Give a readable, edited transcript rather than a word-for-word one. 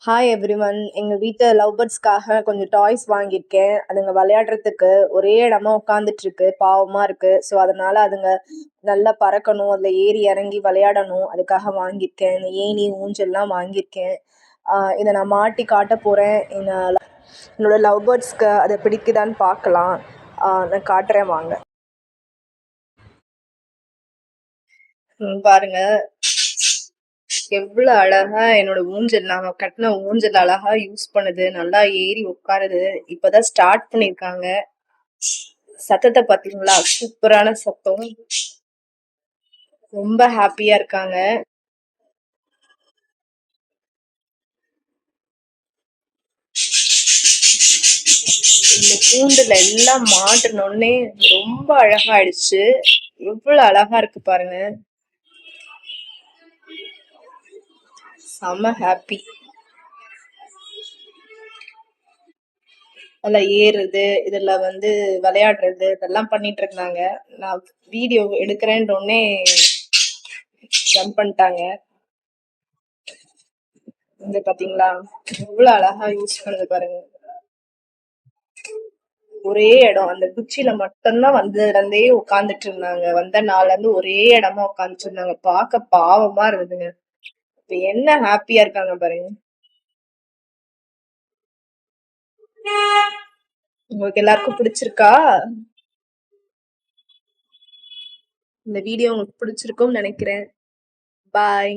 Hi everyone. எங்க வீட்ல love பேர்ட்ஸ்க்காக கொஞ்சம் டாய்ஸ் வாங்கியிருக்கேன். அதுங்க விளையாடுறதுக்கு ஒரே இடமா உட்காந்துட்டு இருக்கு. பாவமா இருக்கு. ஸோ அதனால அதுங்க நல்லா பறக்கணும், அதுல ஏறி இறங்கி விளையாடணும். அதுக்காக வாங்கியிருக்கேன். இந்த ஏணி, ஊஞ்சல்லாம் வாங்கியிருக்கேன். இதை நான் மாட்டி காட்ட போறேன். என்னோட லவ் பேர்ட்ஸ்க்கு அதை பிடிக்குதான்னு பார்க்கலாம். நான் காட்டுறேன் வாங்க. பாருங்க எவ்வளவு அழகா என்னோட ஊஞ்சல், நாங்க கட்டின ஊஞ்சல் அழகா யூஸ் பண்ணுது, நல்லா ஏறி உட்காருது. இப்பதான் ஸ்டார்ட் பண்ணிருக்காங்க. சத்தத்தை பாத்தீங்களா? சூப்பரான சத்தம். ரொம்ப ஹாப்பியா இருக்காங்க. இந்த கூண்டுல எல்லாம் மாட்டுனோடனே ரொம்ப அழகா ஆயிடுச்சு. எவ்வளவு அழகா இருக்கு பாருங்க. செம ஹாப்பி. அதுல ஏறுறது, இதுல விளையாடுறது இதெல்லாம் பண்ணிட்டு இருந்தாங்க. நான் வீடியோ எடுக்கிறேன்னே ஜம்ப் பண்ணிட்டாங்க. பாத்தீங்களா எவ்வளவு அழகா யூஸ் பண்ணுது பாருங்க. ஒரே இடம், அந்த குச்சியில மட்டும்தான் வந்ததுல இருந்தே உட்கார்ந்துட்டு இருந்தாங்க. வந்த நாள்ல இருந்து ஒரே இடமா உட்கார்ந்துட்டு இருந்தாங்க. பார்க்க பாவமா இருந்ததுங்க. இப்ப என்ன ஹாப்பியா இருக்காங்க பாருங்க. உங்களுக்கு எல்லாருக்கும் பிடிச்சிருக்கா? இந்த வீடியோ உங்களுக்கு பிடிச்சிருக்கும்னு நினைக்கிறேன். பாய்.